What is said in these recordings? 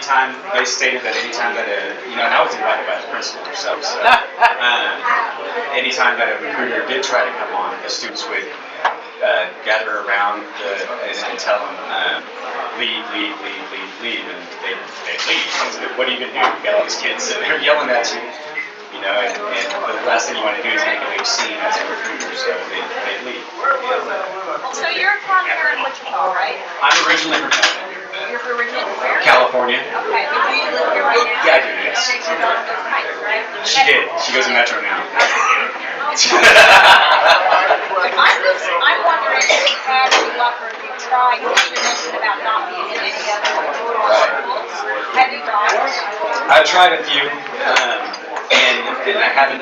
anytime they stated that anytime that and I was invited by the principal herself, so anytime that a recruiter did try to come on, the students would gather around and tell them, leave, and they'd leave. What are you going to do? You got all these kids sitting there yelling at you, and the last thing you want to do is make a big scene as a recruiter, so they'd leave. So you're from here in Wichita, right? I'm originally from California. You're originally from where? California. Okay, but do you live here right now? Yeah, I do, yes. Your daughter goes to high school, right? She did. She goes to Metro now. I'm wondering if you've had any luck or if you've tried, you mentioned about not being in any other schools. Have you tried? I've tried a few, and I haven't.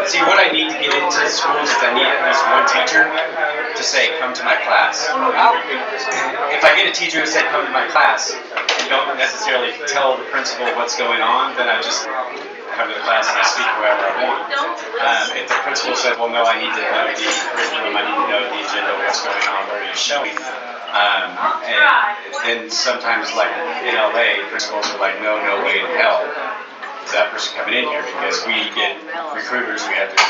See, what I need to get into schools is I need at least one teacher to say, come to my class. If I get a teacher who said, come to my class, and don't necessarily tell the principal what's going on, then I just come to the class and I speak whoever I want. If the principal said, well, no, I need to know the curriculum, I need to know the agenda, what's going on, what are you showing? And then sometimes, like in LA, principals are like, no way in hell is that person coming in here, because we get recruiters, we have to,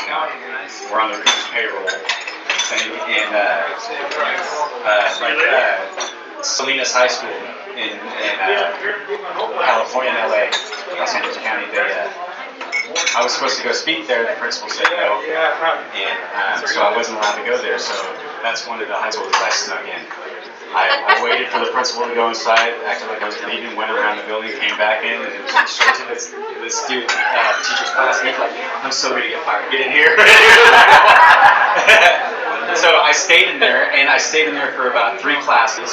we're on the recruiter's payroll. And Salinas High School in California, in LA, Los Angeles County, I was supposed to go speak there. The principal said no, and so I wasn't allowed to go there. So that's one of the high schools I snuck in. I waited for the principal to go inside, acted like I was leaving, went around the building, came back in, and it was straight to this student teacher's class. And he's like, "I'm so ready to get fired. Get in here." So I stayed in there, and I stayed in there for about 3 classes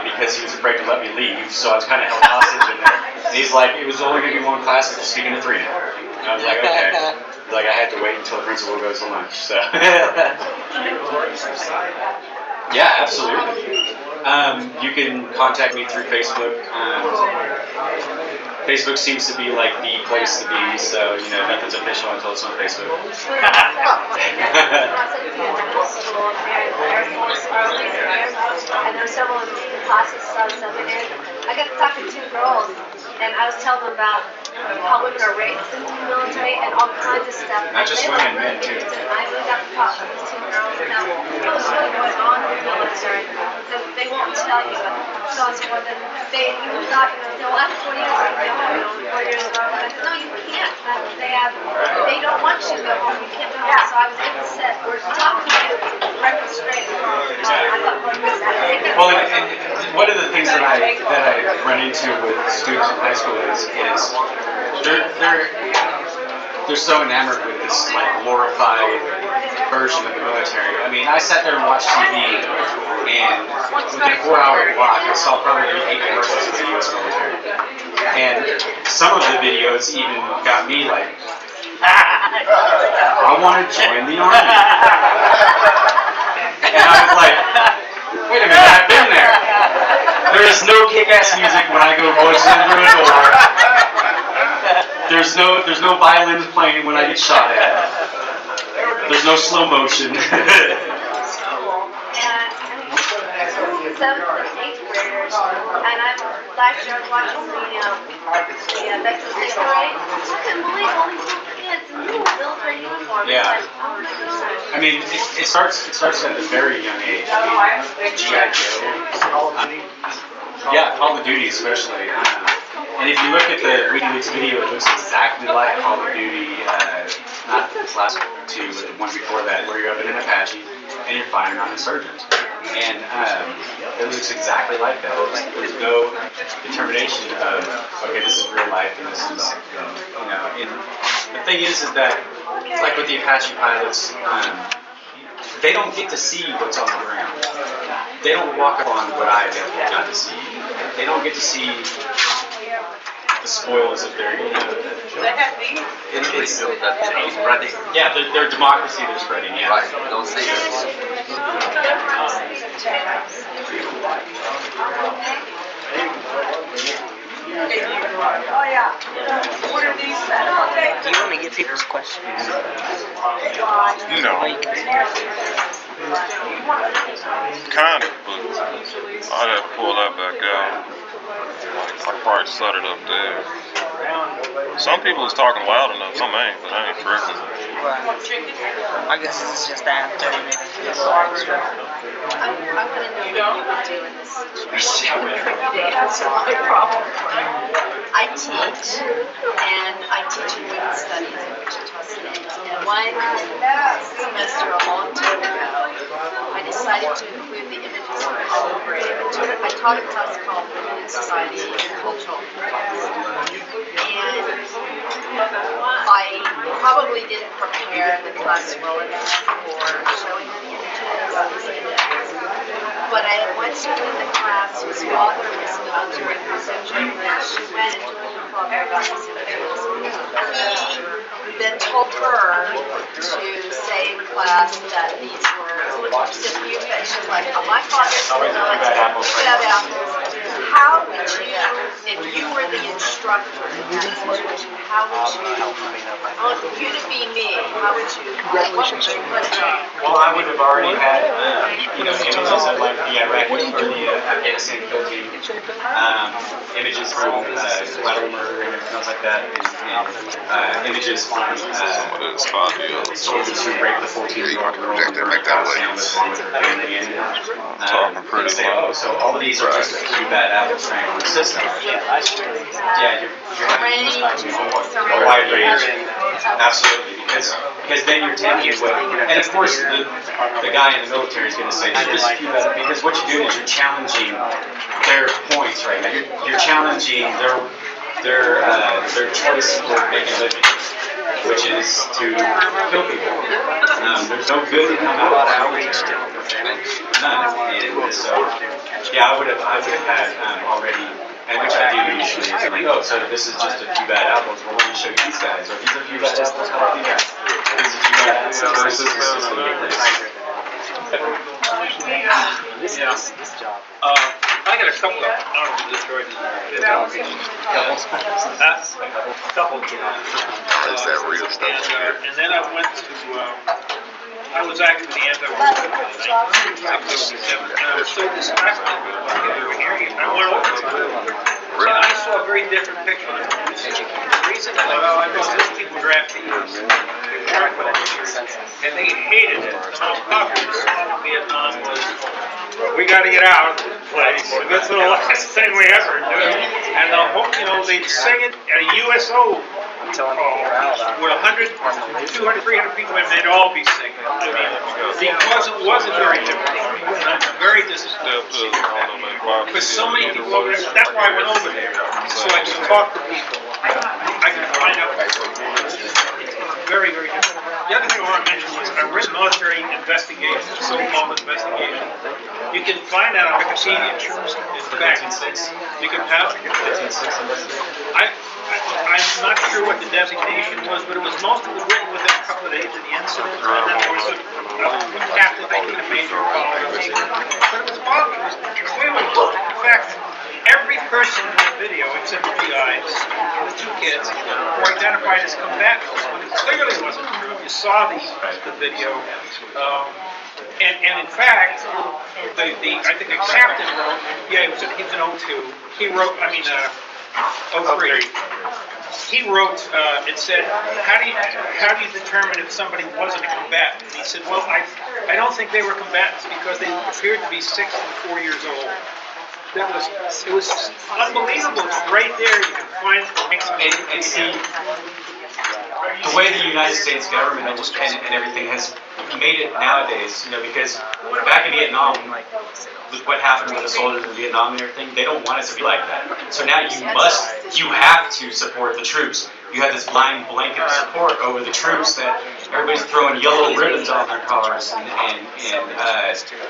because he was afraid to let me leave. So I was kind of held hostage in there. And he's like, "It was only going to be 1 class, so speaking to 3 now." And I was like, "Okay." Like I had to wait until the principal goes to lunch. So. Yeah, absolutely. You can contact me through Facebook. Facebook seems to be like the place to be, so nothing's official until it's on Facebook. I know several classes I got to talk to 2 girls, and I was telling them about how women are raised in the military and all kinds of stuff. Not just women, men too. And I really got to talk to these 2 girls about what's really going on in the military. So they won't tell you. So it's more than they thought, after 4 years, 4 years ago, I said, no, you can't. They don't want you to go home. You can't go home. So I was in the set. We're talking to you right straight. Well, and one of the things that I run into with students in high school is they're so enamored with this glorified version of the military. I mean, I sat there and watched TV, and within a 4-hour block, I saw probably 8 commercials for the U.S. military. And some of the videos even got me like, I want to join the Army. And I was like, wait a minute, I've been there. There is no kick-ass music when I go voices through a door. There's no violins playing when I get shot at. There's no slow motion. Seventh and 8th graders, and last year I was watching the Texas State Parade. I couldn't believe all these little kids in military uniforms. Yeah. Like, oh my gosh. I mean, it starts at a very young age. I mean, G.I. Joe. Yeah, Call of Duty especially. And if you look at the WikiLeaks video, it looks exactly like Call of Duty, not this last 2, but the one before that, where you're up in an Apache and you're firing on insurgents. And it looks exactly like that. There's no determination of, okay, this is real life, and this is, And the thing is that, like with the Apache pilots, they don't get to see what's on the ground. They don't walk up on what I got to see. They don't get to see the spoils of their, it's spreading. Yeah, their democracy they're spreading, yeah. Right, don't say that. Oh yeah. What are these? Do you want to get people's questions? No. Kind of, but I'd have to pull that back out. I could probably set it up there. Some people is talking loud enough, some ain't, but I ain't tripping. Right. I guess it's just after maybe I want to know what you would do in this situation. To answer my problem. I teach, and I teach in women's studies in Wichita State. And one semester, a long time ago, I decided to include the images from all grade. I taught a class called Women in Society and Cultural Class. And I probably didn't prepare the class well enough for showing the images. But I had one student in the class whose father was military precision, and she went and told her father about these images. He then told her to say in class that these were just a few things. She's like, oh, my father's military, bad apples. How would you, if you were the instructor in that situation, how would you, I want you to be me, how would you, what would you put down? Well, I would have already had, images of like the Iraqi or the Afghanistan kill team, images from collateral murder and things like that, and images from soldiers who raped the 14-year-old girl and burned the sandwich with her family in it. So all of these are just a few bad apples trying to the system. Yeah, you're having a wide range. Absolutely, because then you're taking what, and of course the guy in the military is going to say just a few bad, because what you're doing is you're challenging their points right now. You're challenging their choice for making a living, which is to kill people. There's no good to come out of that. None. And so, yeah, I would have had already, and which I do usually, is like, oh, so this is just a few bad apples. Well, let me show you these guys. Or these are a few bad apples. How about these guys? These are a few bad apples. Versus the system This job. I got a couple of, I don't know if this story is couple. Is that real stuff? And then I went to, I was actually the anti-war in 1967, and I was so disgusted with what they were hearing. I went over to it, and I saw a very different picture. The reason that I know these people draft the years, and they hated it. The most popular song in Vietnam was, "We got to get out of this place. That's the last thing we ever do." And the whole, they'd sing it at a USO with 100, 200, 300 people, and they'd all be singing. I mean, it wasn't very different. I'm very disappointed. Because so many people over there, that's why I went over there. So I could talk to people. I could find out. It's very, very different. The other thing I want to mention was I read military investigation, so-called investigation. You can find that on Wikipedia. In fact, you can have I'm not sure what the designation was, but it was mostly written within a couple of days of the incident. And then there was a captain, I think, a major college. But it was all, it was clearly, in fact, every person in the video, except the GIs, the two kids, were identified as combatants. But it clearly wasn't true. You saw the video. And in fact, I think the captain wrote, he was in 02. He wrote, 03. He wrote, it said, how do you determine if somebody wasn't a combatant? And he said, well, I don't think they were combatants because they appeared to be 6 and 4 years old. It was unbelievable. It's right there. You can find it. And see, the way the United States government and everything has made it nowadays, because back in Vietnam, what happened with the soldiers in Vietnam and everything, they don't want it to be like that. So now you have to support the troops. You have this blind blanket of support over the troops that everybody's throwing yellow ribbons on their cars and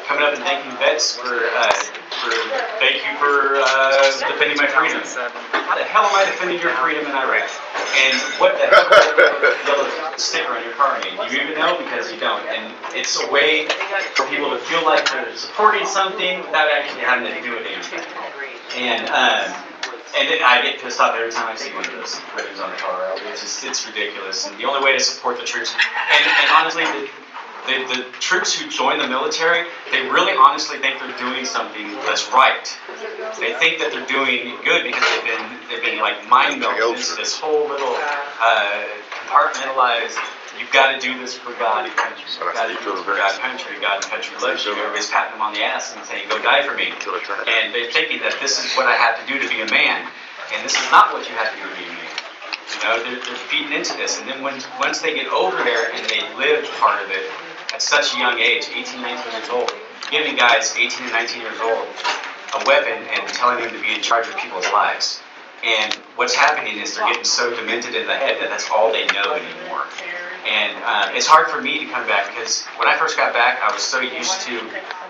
coming up and thanking vets for thank you for defending my freedom. How the hell am I defending your freedom in Iraq? And what the hell is the yellow sticker on your car mean? Do you even know? Because you don't. And it's a way for people to feel like they're supporting something without actually having to do anything. And then I get pissed off every time I see one of those ribbons on the car. It's ridiculous. And the only way to support the troops, and honestly, the troops who join the military, they really honestly think they're doing something that's right. They think that they're doing good because they've been like mind melded into this whole little compartmentalized. You've got to do this for God and country. You've got to do this for God and country. God and country loves you. Everybody's patting them on the ass and saying, "Go die for me." And they're thinking that this is what I have to do to be a man, and this is not what you have to do to be a man. You know, they're feeding into this, and then once they get over there and they live part of it at such a young age, 18, 19 years old, giving guys 18 and 19 years old a weapon and telling them to be in charge of people's lives. And what's happening is they're getting so demented in the head that that's all they know anymore. And it's hard for me to come back because when I first got back, I was so used to,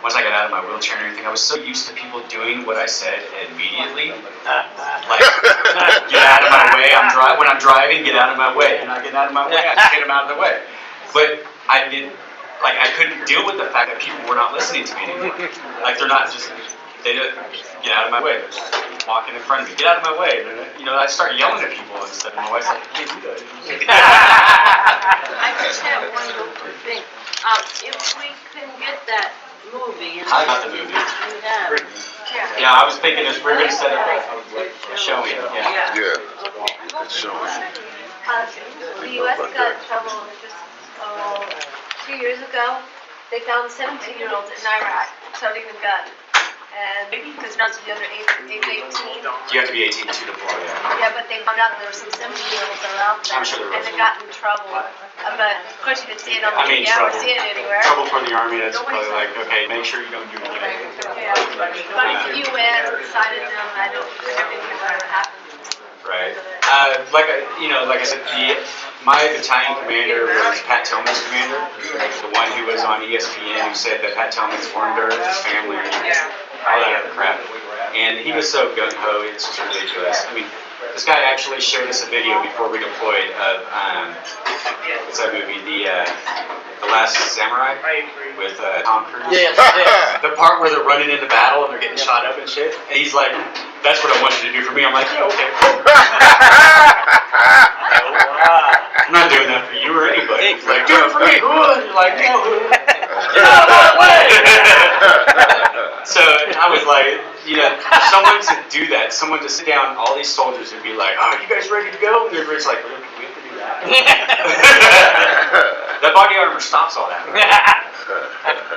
once I got out of my wheelchair and everything, I was so used to people doing what I said immediately. Like, get out of my way. When I'm driving, get out of my way. You're not getting out of my way, I just get them out of the way. But I couldn't deal with the fact that people were not listening to me anymore. Like, they're not just, they don't, get out of my way. They're just walking in front of me. Get out of my way. And, you know, I start yelling at people instead. And my wife's like, "Hey, do that." I just have one little quick thing. If we can get that movie. I got the movie. Yeah, I was thinking if we're going to set up a showing. Yeah. Yeah. It's showing. The U.S. got in trouble just 2 years ago. They found 17-year-olds in Iraq toting a gun. And because not the other age 18. You have to be 18 to deploy, Yeah, but they found out there were some 17-year-olds that were out there. I'm sure there was. And they got in trouble. But of course you didn't see it on the mean, media or trouble. see it anywhere. Trouble for the Army, that's probably like, okay, make sure you don't do anything. Yeah. But the UN decided them, I don't think everything would ever happen. Right. Like I said, my battalion commander was Pat Tillman's commander, the one who was on ESPN who said that Pat Tillman formed her, his family, all that other crap. And he was so gung-ho, it's just ridiculous. I mean, this guy actually showed us a video before we deployed of, what's that movie, The Last Samurai with Tom Cruise? Yes. The part where they're running into battle and they're getting shot up and shit. And he's like, "That's what I want you to do for me." I'm like, "Yeah, okay." I'm not doing that for you or anybody. He's like, "Do it for me." You're like, "No." Get out of my way! So I was like, someone to do that, someone to sit down all these soldiers and be like, "Oh, you guys ready to go?" And everybody's like, "We have to do that." That body armor stops all that.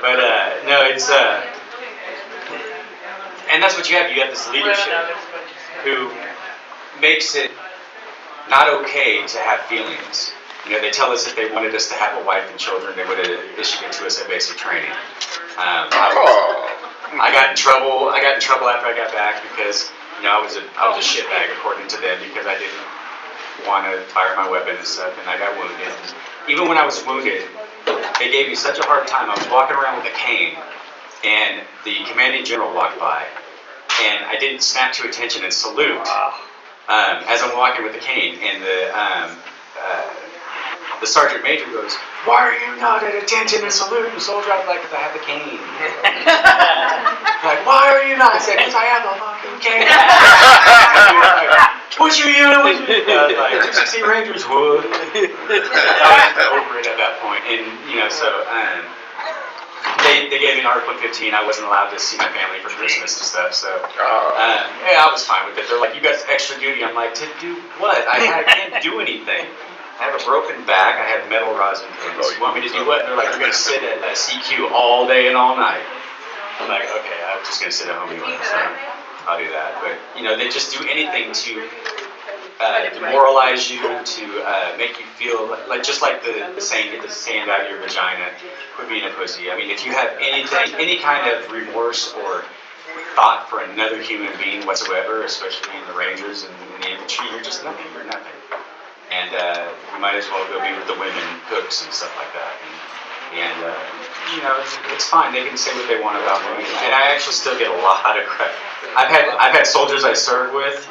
But no, it's and that's what you have. You have this leadership who makes it not okay to have feelings. They tell us if they wanted us to have a wife and children, they would have issued it to us at basic training. I got in trouble. I got in trouble after I got back because I was a shitbag according to them because I didn't want to fire my weapon and stuff, and I got wounded. Even when I was wounded, they gave me such a hard time. I was walking around with a cane, and the commanding general walked by, and I didn't snap to attention and salute as I'm walking with the cane, and the sergeant major goes, "Why are you not at attention and saluting, soldier?" I was like, "Because I have the cane." Like, "Why are you not?" I said, "Because I have a fucking cane." "What's your unit?" Like, 260 Rangers would. I was over it at that point, and they gave me an Article 15. I wasn't allowed to see my family for Christmas and stuff, so I was fine with it. They're like, "You got extra duty." I'm like, "To do what? I can't do anything. I have a broken back. I have metal rosin. You want me to do what?" And they're like, "You're going to sit at CQ all day and all night." I'm like, "Okay, I'm just going to sit at home anyway, so I'll do that." But, they just do anything to demoralize you, to make you feel like just like the saying, "Get the sand out of your vagina, quit being a pussy." I mean, if you have any kind of remorse or thought for another human being whatsoever, especially in the Rangers and in the infantry, you're just nothing. You're nothing. And you might as well go be with the women cooks and stuff like that. And it's fine. They can say what they want about me. And I actually still get a lot of crap. I've had soldiers I served with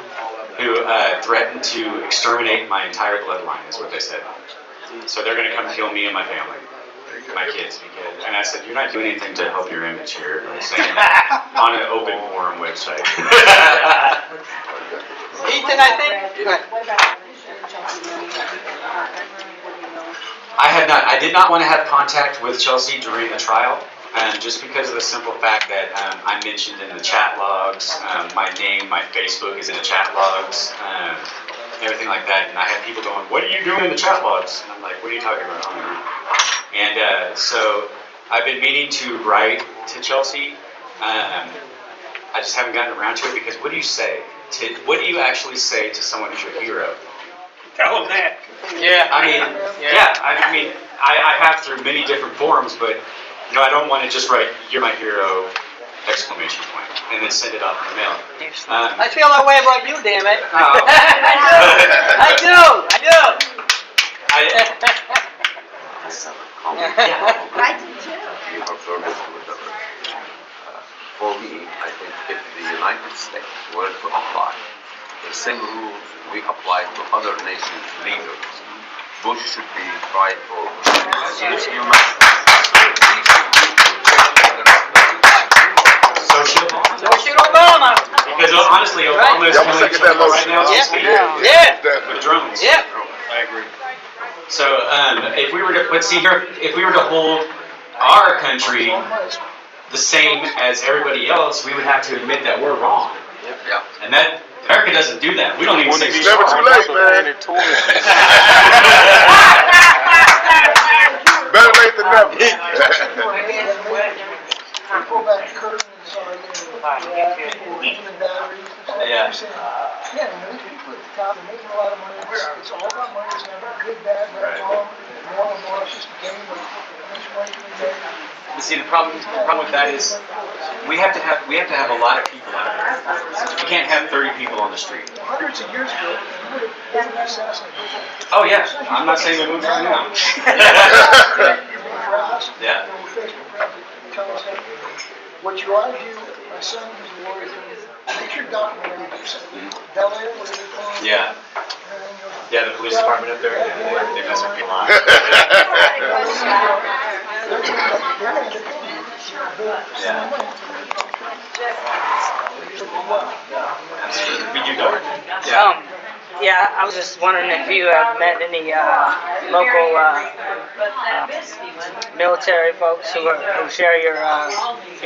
who threatened to exterminate my entire bloodline, is what they said. So they're going to come kill me and my family, my kids. And I said, "You're not doing anything to help your image here." I'm saying that on an open forum website. Ethan, I think. I did not want to have contact with Chelsea during the trial, just because of the simple fact that I mentioned in the chat logs, my name, my Facebook is in the chat logs, everything like that. And I had people going, "What are you doing in the chat logs?" And I'm like, "What are you talking about?" And so I've been meaning to write to Chelsea. I just haven't gotten around to it because what do you say? What do you actually say to someone who's your hero? Tell them that. Yeah, I mean, I have through many different forms, but I don't want to just write "You're my hero!" exclamation point and then send it off in the mail. I feel that way about you, damn it. I do. I do too. You observe it with others. For me, I think if the United States were to apply the same rules we apply to other nations' leaders, Bush should be tried for Social Obama. Because honestly, Obama is killing people right now as we speak. Yeah. With drones. Yeah. I agree. So if we were to if we were to hold our country the same as everybody else, we would have to admit that we're wrong. Yeah. And that America doesn't do that. We don't even say It's never too late, man. Better late than never. Go back to curtains and batteries. Yeah. Yeah, these people at the top are making a lot of money. It's all about money. It's never good, bad, right, wrong, more. It's just a game of how much money can we make. But see, the problem with that is we have to have a lot of people out there. We can't have 30 people on the street. Hundreds of years ago, you would have been assassinated. Oh yeah, I'm not saying we move right now. Yeah. Tell us what you ought to do. My son was a lawyer. Get your documentary. Bel Air, whatever you call it. Yeah. Yeah, the police department up there, they mess with people. Absolutely. We do know. Yeah. Yeah, I was just wondering if you have met any local military folks who share your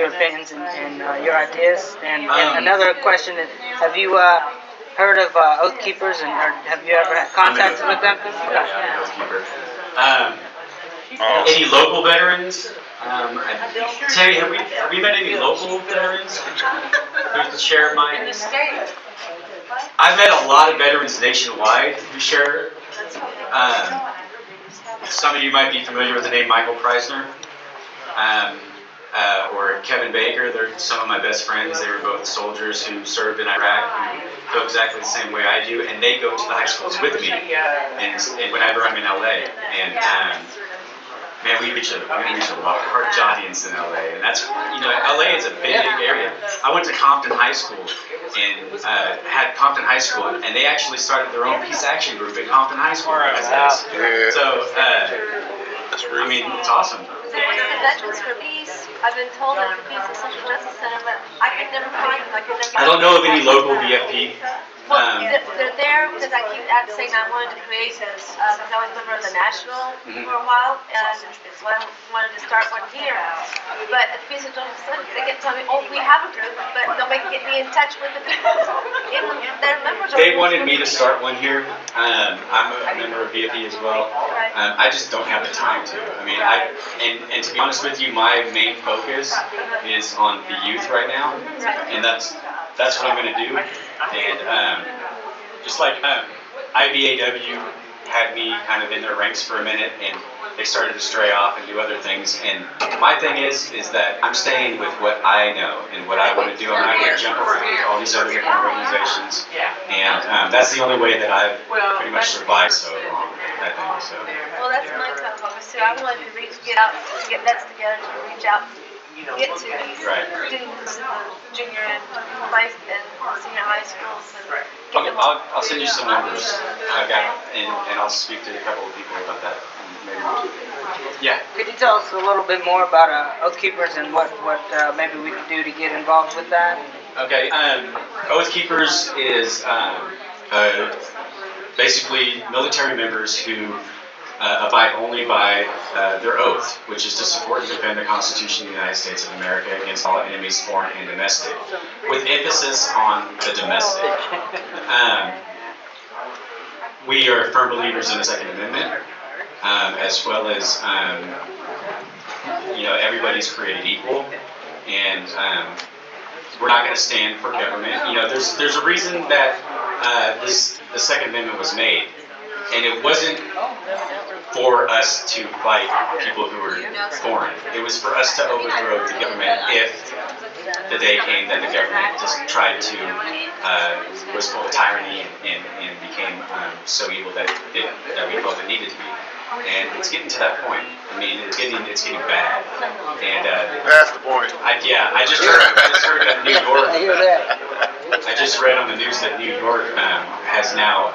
opinions and your ideas. And another question is, have you heard of Oath Keepers, or have you ever had contact with them? Yeah, Oath Keeper. Any local veterans? Terry, have we met any local veterans who share my? I've met a lot of veterans nationwide who share. Some of you might be familiar with the name Michael Preisner or Kevin Baker. They're some of my best friends. They were both soldiers who served in Iraq, who feel exactly the same way I do, and they go to the high schools with me. And whenever I'm in LA, and man, we reach a large audience in LA, and that's LA is a big area. I went to Compton High School and had Compton High School, and they actually started their own peace action group at Compton High School. Yeah. So I mean, it's awesome. So what's the Veterans for Peace? I've been told that the Peace and Social Justice Center, but I could never find them. I don't know of any local VFP. Well, they're there because I keep saying I wanted to create, because I was a member of the National for a while, and so I wanted to start one here. But at the Peace and Justice Center, they kept telling me, "Oh, we have a group, but nobody can get me in touch with the people." Their members are. They wanted me to start one here. I'm a member of VFP as well. I just don't have the time to. I mean, and to be honest with you, my main focus is on the youth right now, and that's what I'm going to do. And just like IBAW had me kind of in their ranks for a minute, and they started to stray off and do other things. And my thing is that I'm staying with what I know and what I want to do. I'm not going to jump around all these other different organizations. And that's the only way that I've pretty much survived so long, I think. So. Well, that's my kind of focus too. I wanted to get vets together to reach out, get to these students in the junior and senior high schools. And Okay, I'll send you some numbers I've got, and I'll speak to a couple of people about that. Yeah. Could you tell us a little bit more about Oath Keepers and what maybe we could do to get involved with that? Okay. Oath Keepers is basically military members who abide only by their oath, which is to support and defend the Constitution of the United States of America against all enemies, foreign and domestic, with emphasis on the domestic. We are firm believers in the Second Amendment, as well as everybody's created equal, and we're not going to stand for government. There's a reason that the Second Amendment was made, and it wasn't for us to fight people who were foreign. It was for us to overthrow the government if the day came that the government just tried to was full of tyranny and became so evil that we felt it needed to be. And it's getting to that point. I mean, it's getting bad. And that's the point. I just heard that New York. I just read on the news that New York has now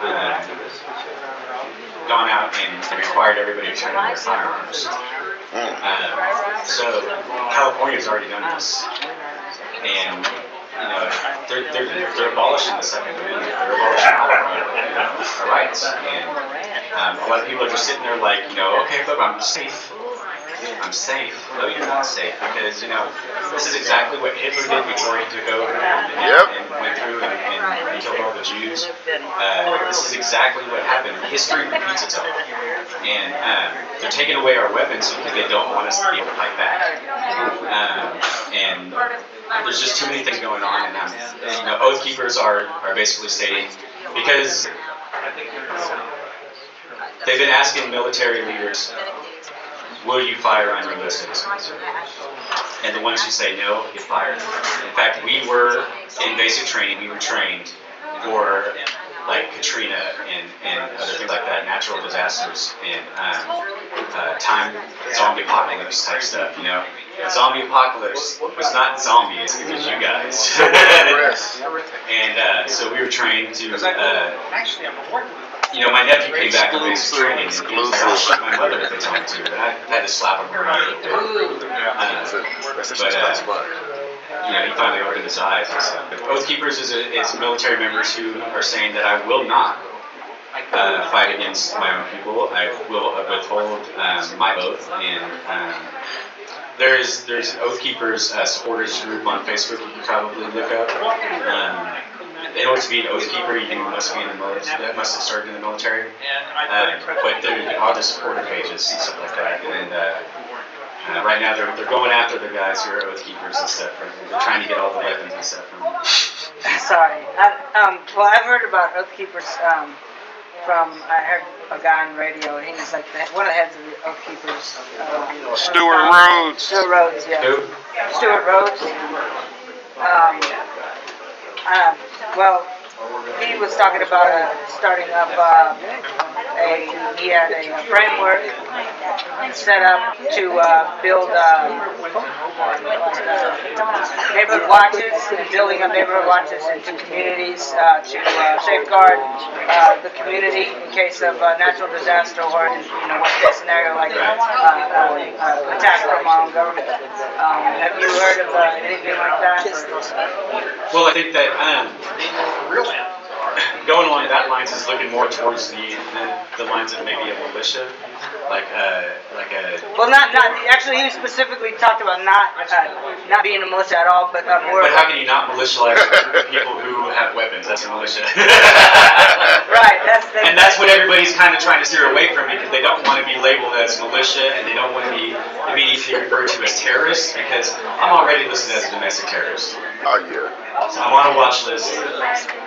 gone out and required everybody to turn in their firearms. So California's already done this, and they're abolishing the Second Amendment. They're abolishing all of our rights, and a lot of people are just sitting there like, okay, look, I'm safe. I'm safe. No, you're not safe, because this is exactly what Hitler did before he took over and went through and killed all the Jews. This is exactly what happened. History repeats itself, and they're taking away our weapons because they don't want us to be able to fight back. And there's just too many things going on, and Oath Keepers are basically stating, because they've been asking military leaders, will you fire on your U.S. citizens? And the ones who say no get fired. In fact, we were in basic training. We were trained for like Katrina and other things like that, natural disasters, and time zombie apocalypse type stuff. Zombie apocalypse was not zombies; it was you guys. And so we were trained to. My nephew came back from basic training, and he was like, I'll shoot my mother if they tell me to, and I had to slap him around a little bit. He finally opened his eyes and stuff. But Oath Keepers is military members who are saying that I will not fight against my own people. I will withhold my oath, and there's Oath Keepers supporters group on Facebook you can probably look up. In order to be an Oath Keeper, you must be in the military. That must have started in the military. But there are the supporter pages and stuff like that. And right now they're going after the guys who are Oath Keepers and stuff. They're trying to get all the weapons and stuff from them. Sorry. Well, I've heard about Oath Keepers I heard a guy on the radio, and he was like one of the heads of the Oath Keepers. Stuart Rhodes. Stuart Rhodes, yeah. Who? Stuart Rhodes. Well, he was talking about starting up he had a framework set up to build neighborhood watches, and building up neighborhood watches into communities to safeguard the community in case of natural disaster or worst case scenario like attack from our own government. Have you heard of anything like that? Well, I think that going along that lines is looking more towards the lines of maybe a militia, like a. Well, not actually. He specifically talked about not being a militia at all, but more. But how can you not militialize people who have weapons? That's a militia. Right. And that's what everybody's kind of trying to steer away from, because they don't want to be labeled as militia, and they don't want to be immediately referred to as terrorists, because I'm already listed as a domestic terrorist. Oh yeah. So I'm on a watch list.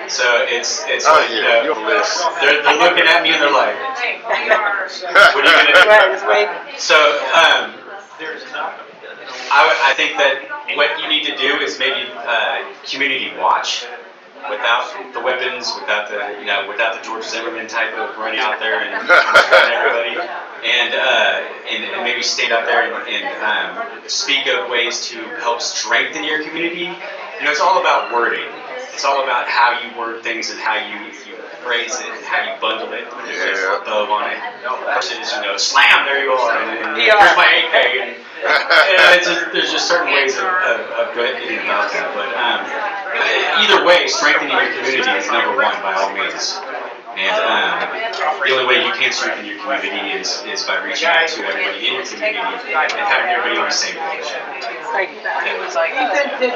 So it's your list. They're looking at me and they're like, what are you gonna do? Right, just wait. So I think that what you need to do is maybe community watch, without the weapons, without the George Zimmerman type of running out there and destroying everybody, and maybe stand out there and speak of ways to help strengthen your community. It's all about wording. It's all about how you word things and how you phrase it and how you bundle it. There's a bow on it versus slam. There you are. And here's my AK. And there's just certain ways of getting about that. But either way, strengthening your community is number one by all means. And the only way you can strengthen your community is by reaching out to everybody in your community and having everybody on the same page. Ethan, did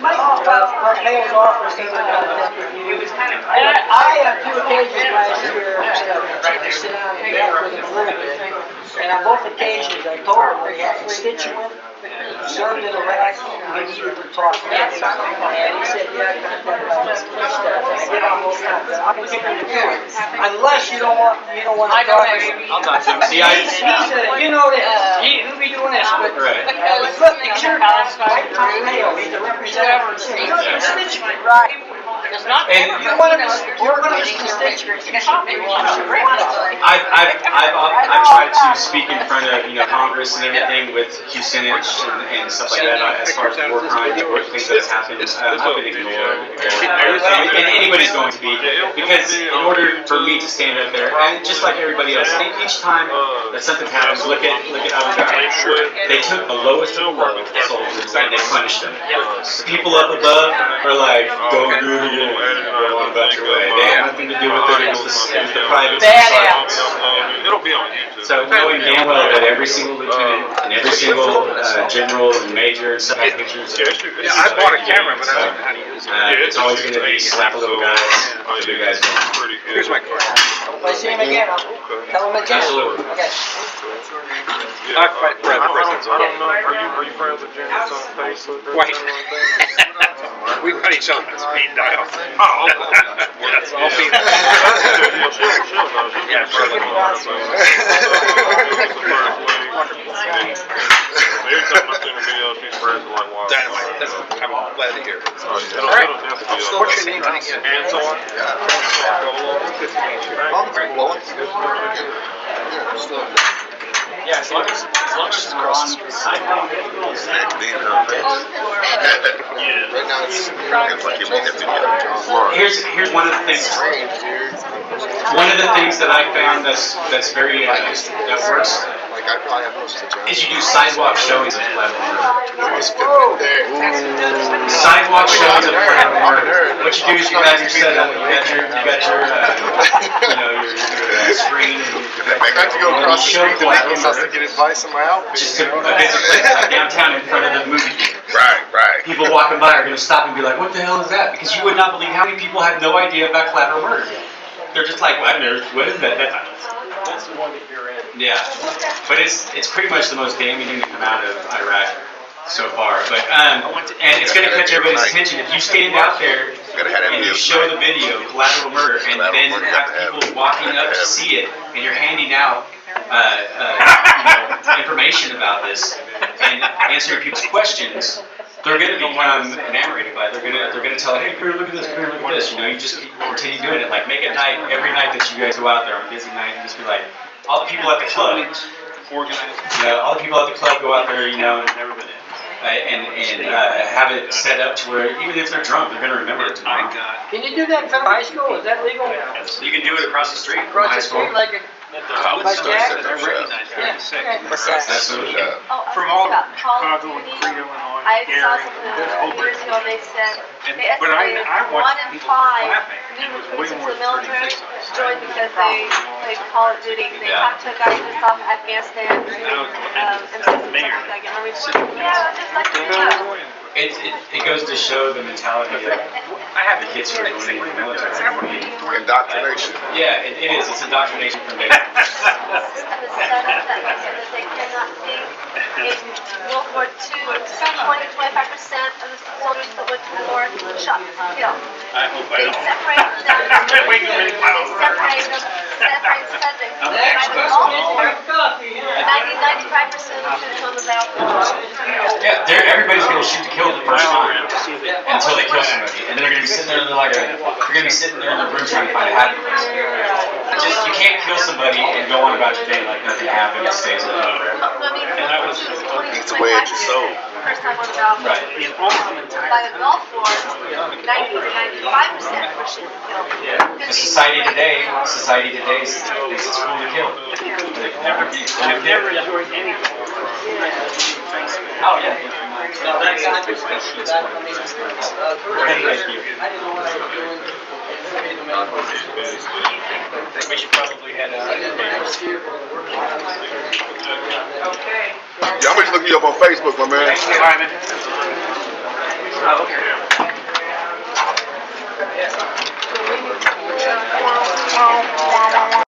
Mike Pompeo offer something about that review? And I on 2 occasions last year had to sit down and talk with him a little bit. And on both occasions, I told him that he had a constituent served in Iraq and he needed to talk to him. And he said, yeah, that's good stuff. And I get on both times. I'm going to do it. Unless you don't want to talk to him. I'll talk to him. See, You know this. Who be doing this? But look, it's your house. Mike Pompeo, he's the representative. He's a constituent. Right. And You're one of his constituents. I've tried to speak in front of Congress and everything with Kucinich and stuff like that as far as war crimes or things that have happened. I've been ignored, and anybody's going to be, because in order for me to stand up there, and just like everybody else, each time that something happens, look at other guys. They took the lowest of the low soldiers and they punished them. The people up above are like, don't do it again. Go on about your way. They have nothing to do with it. It's the private society. It'll be on YouTube. So knowing damn well that every single lieutenant and every single general and major and stuff have pictures. Yeah, I bought a camera, but I don't know how to use it. It's always going to be slap a little guys. The big guys. Here's my card. If I see him again, I'll tell him again. Absolutely. Okay. I don't know. Are you friends with James on Facebook? Wait. We got each other on speed dial. Oh, okay. Yes, I'll be there. Yeah, sure. Every time I send a video, she spreads it like wild. Dynamite. I'm glad to hear it. All right. What's your name again? Anton. Good to meet you. Yeah, as long as it's across the street. Right now it's like you have to Here's one of the things. One of the things that I found that's very that works like I probably have most of the is you do sidewalk showings of collateral murder. Sidewalk showings of collateral murder. What you do is you have your setup. You got your screen. I got to go across the street to McDonald's to get advice on my outfit. Just a basic place like downtown in front of the movie theater. Right. People walking by are going to stop and be like, what the hell is that? Because you would not believe how many people have no idea about collateral murder. They're just like, what is that? That's the one that you're in. Yeah. But it's pretty much the most damning thing to come out of Iraq so far. But and it's going to catch everybody's attention. If you stand out there and you show the video, collateral murder, and then have people walking up to see it, and you're handing out information about this and answering people's questions, they're going to become enamored by it. They're going to tell, hey, come here, look at this, come here, look at this. You just continue doing it. Like, make it night, every night that you guys go out there on a busy night, and just be like, all the people at the club, all the people at the club go out there, and have it set up to where even if they're drunk, they're going to remember it tomorrow. Can you do that in front of high school? Is that legal? You can do it across the street. Across the street like a... Like Jack? Absolutely. From all Chicago and Crete, Illinois, I saw Gary, something years ago, they said, they but I estimated 1 watched in people 5 laughing. new It was way recruits more into the than military 36. joined because they played Call of Duty. They talked to a guy just off Afghanistan, and something like that. And yeah, just like that. It goes to show the mentality of the kids who are going into the military. Indoctrination. Yeah, it is. It's indoctrination from day one. The system is set up that they cannot see. In World War II, 20 to 25% of the soldiers that went to war shot and killed. They separated them. They separated them. Said they all war. 95% of them on the battlefield. Yeah, everybody's going to shoot to kill the first time until they kill somebody, and then they're going to be sitting there in the room trying to find a happy place. You can't kill somebody and go on about your day like nothing happened and stays up forever. It's the way it's soul. First time on the battlefield. By the Gulf War, 90 to 95% were shooting to kill. The society today is it's cool to kill. I've never enjoyed anything. Oh, yeah. We should probably head out. Okay. Yeah, I'm gonna look you up on Facebook, my man. All right, man. Oh, okay.